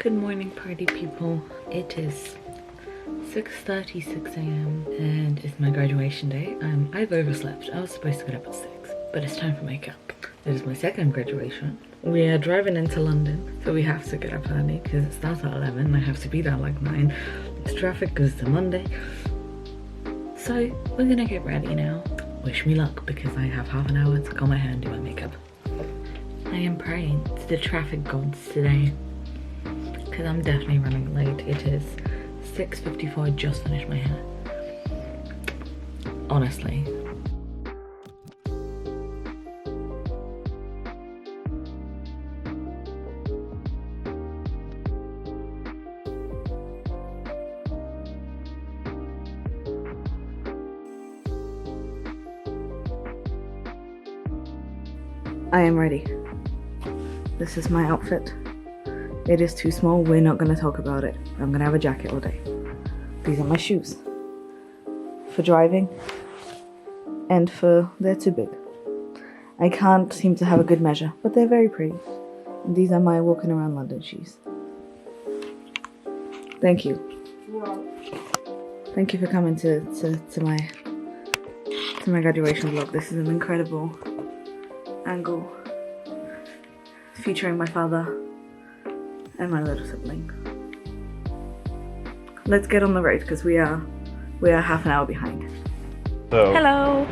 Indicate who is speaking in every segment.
Speaker 1: Good morning, party people. It is 6:36 a.m. and it's my graduation day. I've overslept. I was supposed to get up at 6, but it's time for makeup. It is my second graduation. We are driving into London, so we have to get up early because it starts at 11 and I have to be there like 9. It's traffic because it's a Monday. So we're gonna get ready now. Wish me luck because I have half an hour to comb my hair and do my makeup. I am praying to the traffic gods today because I'm definitely running late. It is 6:54. I just finished my hair. Honestly. I am ready. This is my outfit. It is too small, we're not gonna talk about it. I'm gonna have a jacket all day. These are my shoes. For driving and they're too big. I can't seem to have a good measure, but they're very pretty. And these are my walking around London shoes. Thank you. Thank you for coming to my graduation vlog. This is an incredible angle featuring my father and my little sibling. Let's get on the road because we are half an hour behind.
Speaker 2: So,
Speaker 1: hello.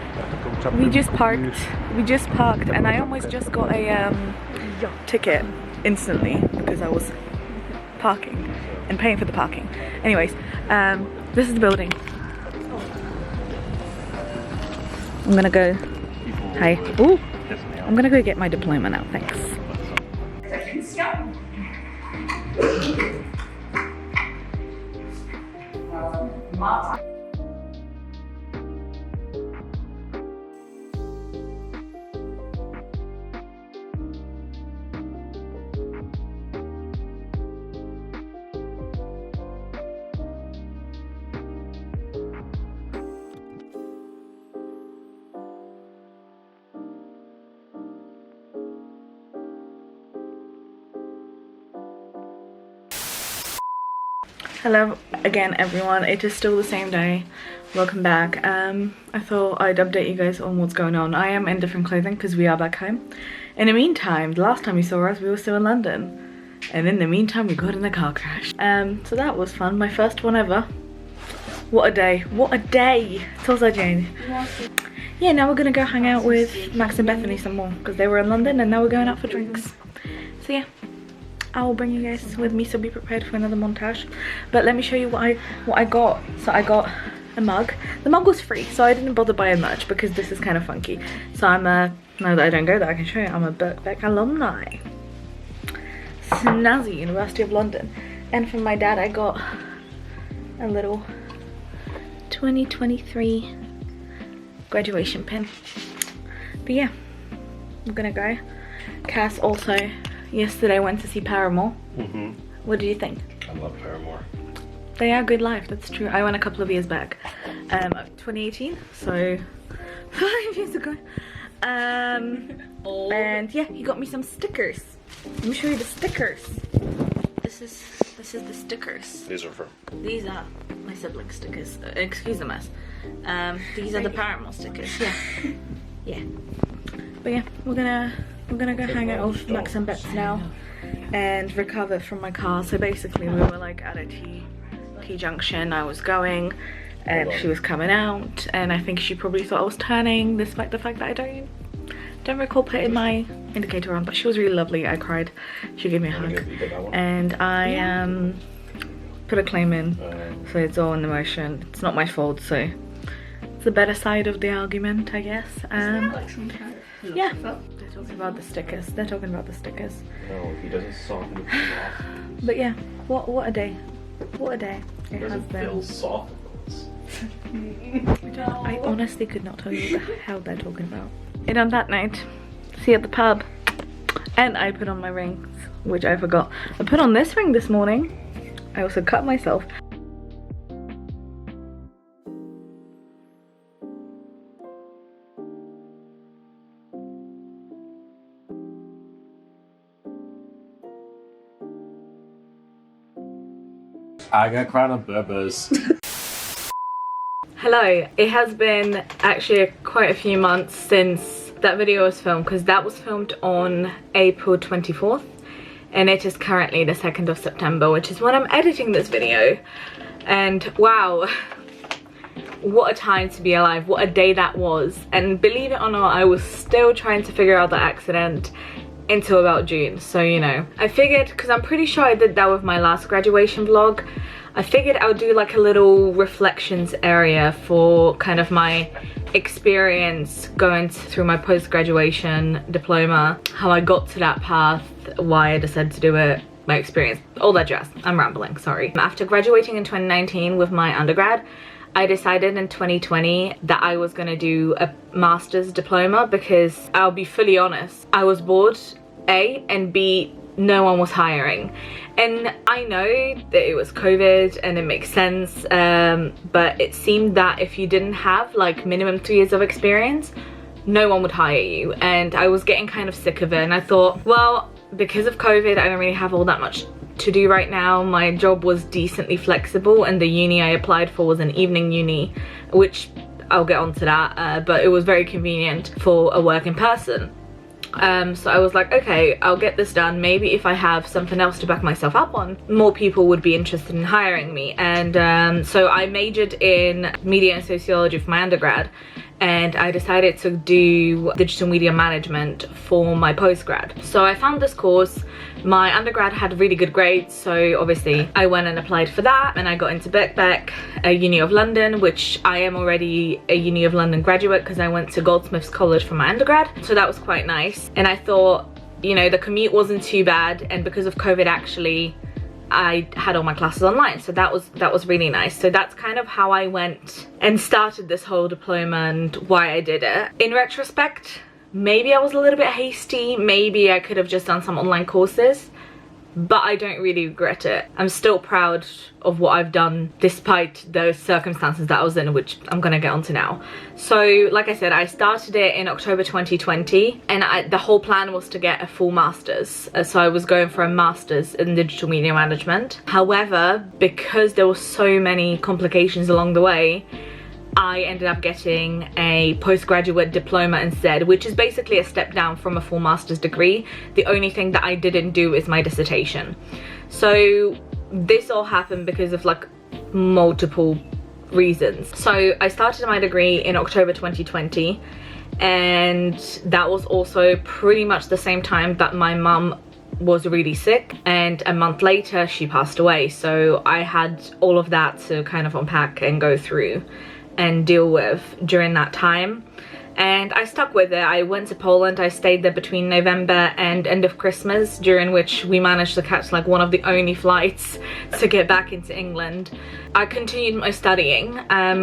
Speaker 1: We just parked and I almost just got a ticket instantly because I was parking and paying for the parking. Anyways, this is the building. I'm gonna go. Hi. Ooh. I'm gonna go get my diploma now, thanks. Hello again everyone, it is still the same day. Welcome back. I thought I'd update you guys on what's going on. I am in different clothing because we are back home. In the meantime, the last time you saw us we were still in London. And in the meantime we got in a car crash. So that was fun, my first one ever. What a day, what a day! Co za dzień. Yeah, now we're gonna go hang out with Max and Bethany some more because they were in London and now we're going out for drinks. So yeah. I will bring you guys with me, so be prepared for another montage. But let me show you what I got. So I got a mug. The mug was free, so I didn't bother buying much because this is kind of funky. So I'm now that I don't go there, I can show you. I'm a Birkbeck alumni. Snazzy, University of London. And from my dad, I got a little 2023 graduation pin. But yeah, I'm gonna go. Cass also yesterday went to see Paramore. What did you think?
Speaker 2: I love Paramore.
Speaker 1: They are good live, that's true. I went a couple of years back. 2018, so 5 years ago. And yeah, he got me some stickers. Let me show you the stickers. This is the stickers.
Speaker 2: These are
Speaker 1: my sibling stickers. Excuse the mess. These are the Paramore stickers. Yeah. Yeah. But yeah, we're gonna go hang out with Max and Bets now and recover from my car. So basically we were like at a T junction. I was going and she was coming out and I think she probably thought I was turning despite the fact that I don't recall putting my indicator on, but she was really lovely. I cried. She gave me a hug and I put a claim in, so it's all in the motion. It's not my fault, so it's the better side of the argument, I guess. Yeah, they're talking about the stickers. They're talking about the stickers.
Speaker 2: No, if he doesn't soften it off.
Speaker 1: But yeah, what a day. What a day it has been. I honestly could not tell you what the hell they're talking about. And on that night, see you at the pub. And I put on my rings, which I forgot. I put on this ring this morning. I also cut myself.
Speaker 2: I got crown of burbers.
Speaker 1: Hello, it has been actually quite a few months since that video was filmed, because that was filmed on April 24th and it is currently the 2nd of September, which is when I'm editing this video. And wow, what a time to be alive, what a day that was. And believe it or not, I was still trying to figure out the accident until about June. So, you know, I figured, because I'm pretty sure I did that with my last graduation vlog, I figured I would do like a little reflections area for kind of my experience going through my post-graduation diploma, how I got to that path, why I decided to do it, my experience, all that jazz. I'm rambling, sorry. After graduating in 2019 with my undergrad, I decided in 2020 that I was gonna do a master's diploma, because I'll be fully honest, I was bored, A, and B, no one was hiring. And I know that it was COVID and it makes sense, but it seemed that if you didn't have like minimum 3 years of experience, no one would hire you. And I was getting kind of sick of it, and I thought, well, because of COVID, I don't really have all that much to do right now. My job was decently flexible, and the uni I applied for was an evening uni, which I'll get onto that, but it was very convenient for a work in person. So I was like, okay, I'll get this done. Maybe if I have something else to back myself up on, more people would be interested in hiring me. And so I majored in media and sociology for my undergrad, and I decided to do digital media management for my postgrad. So I found this course. My undergrad had really good grades, so obviously I went and applied for that, and I got into Birkbeck, a Uni of London, which I am already a Uni of London graduate because I went to Goldsmiths College for my undergrad, so that was quite nice. And I thought, you know, the commute wasn't too bad, and because of COVID actually I had all my classes online, so that was really nice. So that's kind of how I went and started this whole diploma and why I did it. In retrospect, maybe I was a little bit hasty, maybe I could have just done some online courses, but I don't really regret it. I'm still proud of what I've done despite the circumstances that I was in, which I'm gonna get onto now. So like I said, I started it in October 2020, and the whole plan was to get a full master's. So I was going for a master's in digital media management. However, because there were so many complications along the way, I ended up getting a postgraduate diploma instead, which is basically a step down from a full master's degree. The only thing that I didn't do is my dissertation. So this all happened because of like multiple reasons. So I started my degree in October 2020, and that was also pretty much the same time that my mum was really sick, and a month later she passed away. So I had all of that to kind of unpack and go through and deal with during that time, and I stuck with it. I went to Poland. I stayed there between November and end of Christmas, during which we managed to catch like one of the only flights to get back into England. I continued my studying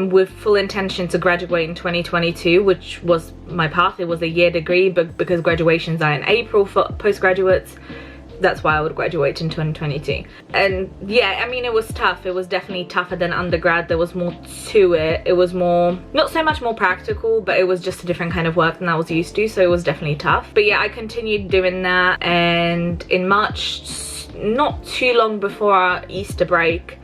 Speaker 1: with full intention to graduate in 2022, which was my path. It was a year degree, but because graduations are in April for postgraduates, that's why I would graduate in 2022. And yeah, I mean, it was tough. It was definitely tougher than undergrad. There was more to it. It was more, not so much more practical, but it was just a different kind of work than I was used to, so it was definitely tough. But yeah, I continued doing that, and in March, not too long before our Easter break,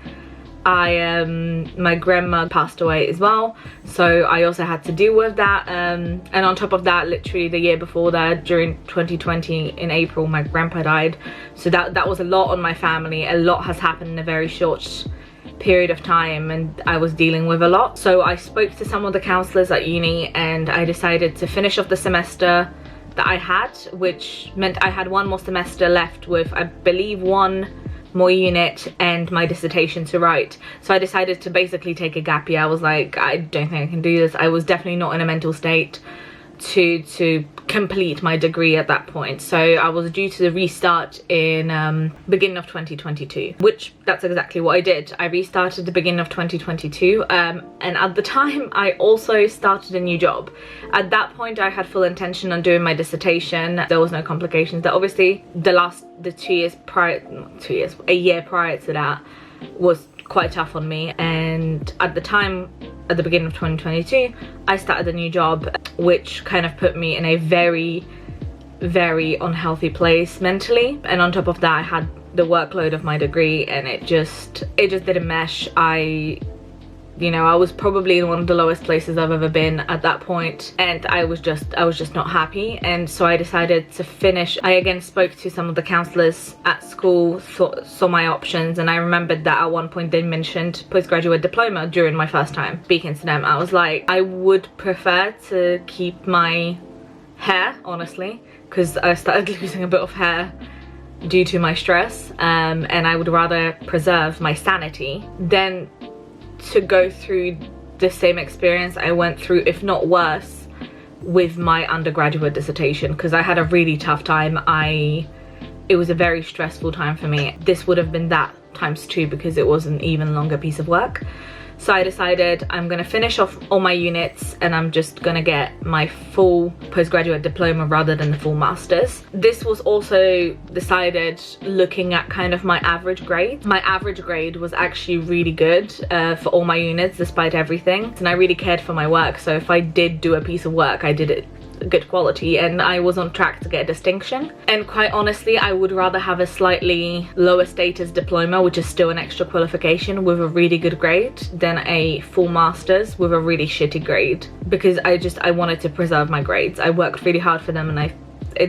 Speaker 1: my grandma passed away as well, so I also had to deal with that, and on top of that, literally the year before that, during 2020 in April, my grandpa died. So that was a lot on my family. A lot has happened in a very short period of time, and I was dealing with a lot. So I spoke to some of the counselors at uni, and I decided to finish off the semester that I had, which meant I had one more semester left with, I believe, one more unit and my dissertation to write. So I decided to basically take a gap year. I was like, I don't think I can do this. I was definitely not in a mental state to complete my degree at that point. So I was due to restart in beginning of 2022, which that's exactly what I did. I restarted the beginning of 2022, and at the time I also started a new job. At that point I had full intention on doing my dissertation. There was no complications. That obviously a year prior to that was quite tough on me, and at the time, at the beginning of 2022, I started a new job, which kind of put me in a very, very unhealthy place mentally. And on top of that, I had the workload of my degree, and it just didn't mesh. I was probably in one of the lowest places I've ever been at that point, and I was just not happy. And so I decided to finish. I again spoke to some of the counselors at school, saw my options, and I remembered that at one point they mentioned postgraduate diploma during my first time speaking to them. I was like, I would prefer to keep my hair, honestly, because I started losing a bit of hair due to my stress, and I would rather preserve my sanity than to go through the same experience I went through, if not worse, with my undergraduate dissertation, because I had a really tough time. It was a very stressful time for me. This would have been that ×2 because it was an even longer piece of work. So I decided I'm gonna finish off all my units and I'm just gonna get my full postgraduate diploma rather than the full master's. This was also decided looking at kind of my average grade. My average grade was actually really good for all my units despite everything, and I really cared for my work. So if I did do a piece of work, I did it good quality, and I was on track to get a distinction. And quite honestly, I would rather have a slightly lower status diploma, which is still an extra qualification, with a really good grade than a full master's with a really shitty grade, because I wanted to preserve my grades. I worked really hard for them, and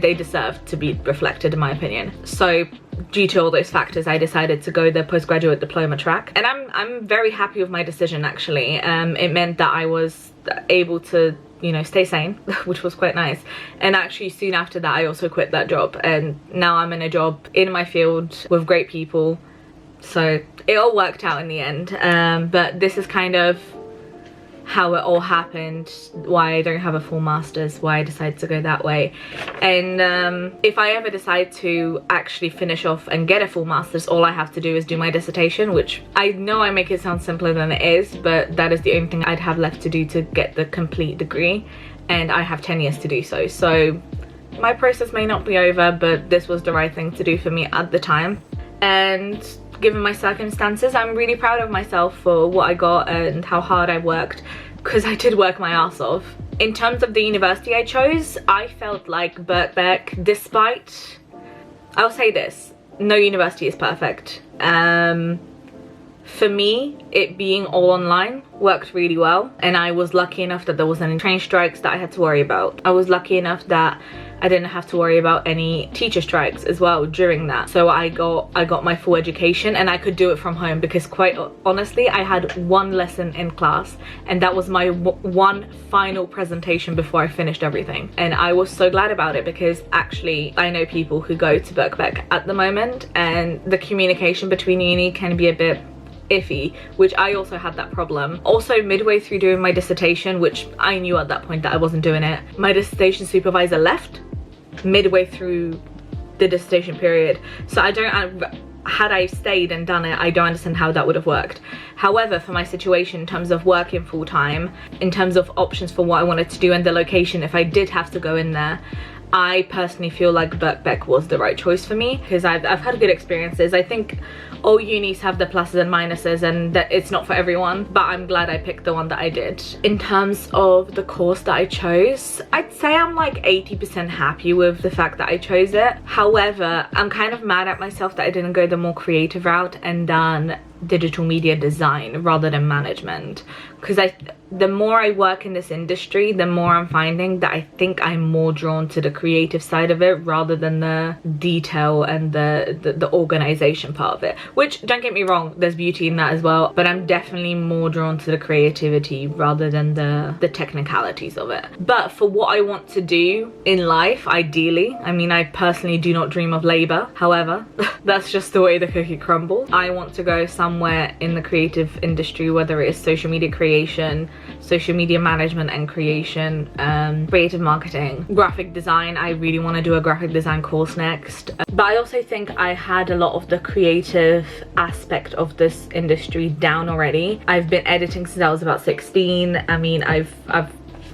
Speaker 1: they deserve to be reflected, in my opinion. So due to all those factors, I decided to go the postgraduate diploma track, and I'm very happy with my decision, actually. It meant that I was able to, you know, stay sane, which was quite nice. And actually soon after that I also quit that job, and now I'm in a job in my field with great people, so it all worked out in the end. But this is kind of how it all happened, why I don't have a full master's, why I decided to go that way. And if I ever decide to actually finish off and get a full master's, all I have to do is do my dissertation, which I know I make it sound simpler than it is, but that is the only thing I'd have left to do to get the complete degree, and I have 10 years to do so. So my process may not be over, but this was the right thing to do for me at the time. And given my circumstances, I'm really proud of myself for what I got and how hard I worked, because I did work my ass off. In terms of the university I chose, I felt like Birkbeck, despite, I'll say this, no university is perfect. For me, it being all online worked really well, and I was lucky enough that there wasn't any train strikes that I had to worry about. I was lucky enough that I didn't have to worry about any teacher strikes as well during that. So I got my full education, and I could do it from home, because quite honestly, I had one lesson in class, and that was my one final presentation before I finished everything. And I was so glad about it, because actually I know people who go to Birkbeck at the moment, and the communication between uni can be a bit iffy, which I also had that problem. Also, midway through doing my dissertation, which I knew at that point that I wasn't doing it, my dissertation supervisor left midway through the dissertation period. So had I stayed and done it, I don't understand how that would have worked. However, for my situation in terms of working full-time, in terms of options for what I wanted to do and the location, if I did have to go in there, I personally feel like Birkbeck was the right choice for me, because I've had good experiences. I think all unis have their pluses and minuses, and that it's not for everyone, but I'm glad I picked the one that I did. In terms of the course that I chose, I'd say I'm like 80% happy with the fact that I chose it. However, I'm kind of mad at myself that I didn't go the more creative route and done digital media design rather than management, because the more I work in this industry, the more I'm finding that I think I'm more drawn to the creative side of it rather than the detail and the organization part of it, which, don't get me wrong, there's beauty in that as well, but I'm definitely more drawn to the creativity rather than the technicalities of it. But for what I want to do in life, ideally, I mean, I personally do not dream of labor, however that's just the way the cookie crumbles. I want to go somewhere in the creative industry, whether it is social media creation, social media management and creation, creative marketing, graphic design. I really want to do a graphic design course next. But I also think I had a lot of the creative aspect of this industry down already. I've been editing since I was about 16. I mean, I've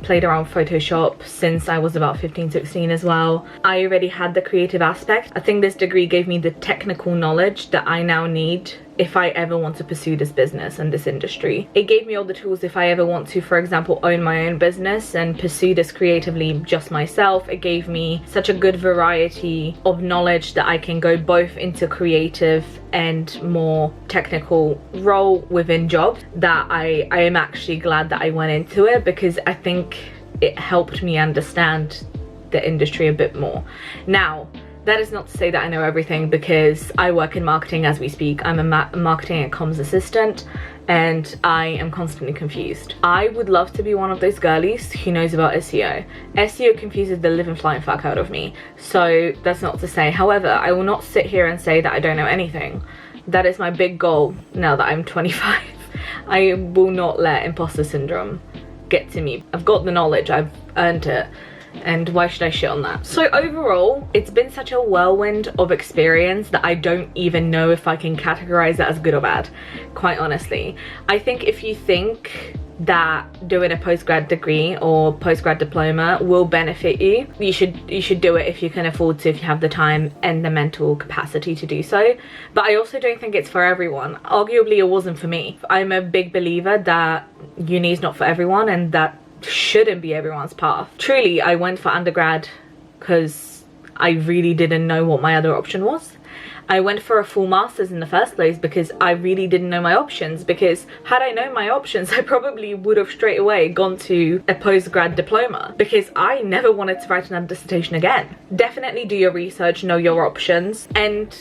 Speaker 1: played around Photoshop since I was about 15, 16 as well. I already had the creative aspect. I think this degree gave me the technical knowledge that I now need if I ever want to pursue this business and this industry. It gave me all the tools if I ever want to, for example, own my own business and pursue this creatively just myself. It gave me such a good variety of knowledge that I can go both into creative and more technical role within jobs, that I am actually glad that I went into it, because I think it helped me understand the industry a bit more. Now, that is not to say that I know everything, because I work in marketing as we speak. I'm a marketing and comms assistant, and I am constantly confused. I would love to be one of those girlies who knows about SEO. SEO confuses the living flying fuck out of me. So that's not to say. However, I will not sit here and say that I don't know anything. That is my big goal now that I'm 25. I will not let imposter syndrome get to me. I've got the knowledge, I've earned it. And why should I shit on that? So overall, it's been such a whirlwind of experience that I don't even know if I can categorize that as good or bad, quite honestly. I think if you think that doing a postgrad degree or postgrad diploma will benefit you, you should do it if you can afford to, if you have the time and the mental capacity to do so. But I also don't think it's for everyone. Arguably, it wasn't for me. I'm a big believer that uni is not for everyone, and that shouldn't be everyone's path. Truly, I went for undergrad because I really didn't know what my other option was. I went for a full master's in the first place because I really didn't know my options, because had I known my options, I probably would have straight away gone to a postgrad diploma, because I never wanted to write another dissertation again. Definitely do your research, know your options, and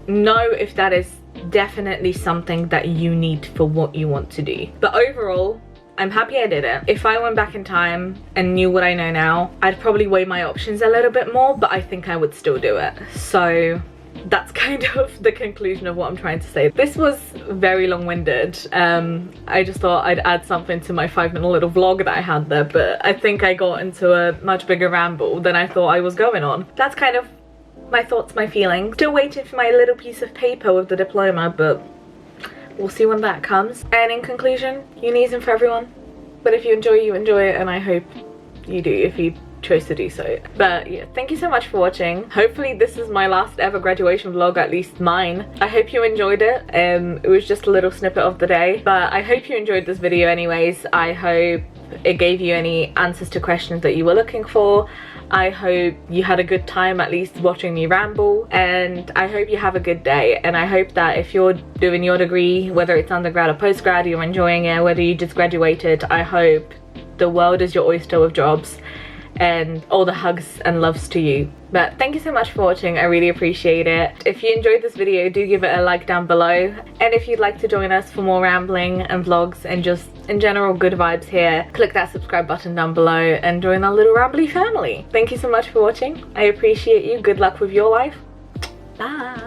Speaker 1: know if that is definitely something that you need for what you want to do. But overall, I'm happy I did it. If I went back in time and knew what I know now, I'd probably weigh my options a little bit more, but I think I would still do it. So that's kind of the conclusion of what I'm trying to say. This was very long-winded. I just thought I'd add something to my 5-minute little vlog that I had there, but I think I got into a much bigger ramble than I thought I was going on. That's kind of my thoughts, my feelings. Still waiting for my little piece of paper with the diploma, but we'll see when that comes. And in conclusion, uni isn't for everyone, but if you enjoy it, and I hope you do if you chose to do so. But yeah, thank you so much for watching. Hopefully this is my last ever graduation vlog, at least mine. I hope you enjoyed it. It was just a little snippet of the day, but I hope you enjoyed this video anyways. I hope it gave you any answers to questions that you were looking for. I hope you had a good time at least watching me ramble, and I hope you have a good day. And I hope that if you're doing your degree, whether it's undergrad or postgrad, you're enjoying it, whether you just graduated, I hope the world is your oyster with jobs, and all the hugs and loves to you. But thank you so much for watching, I really appreciate it. If you enjoyed this video, do give it a like down below, and if you'd like to join us for more rambling and vlogs and just in general good vibes here, click that subscribe button down below and join our little rambly family. Thank you so much for watching, I appreciate you. Good luck with your life. Bye.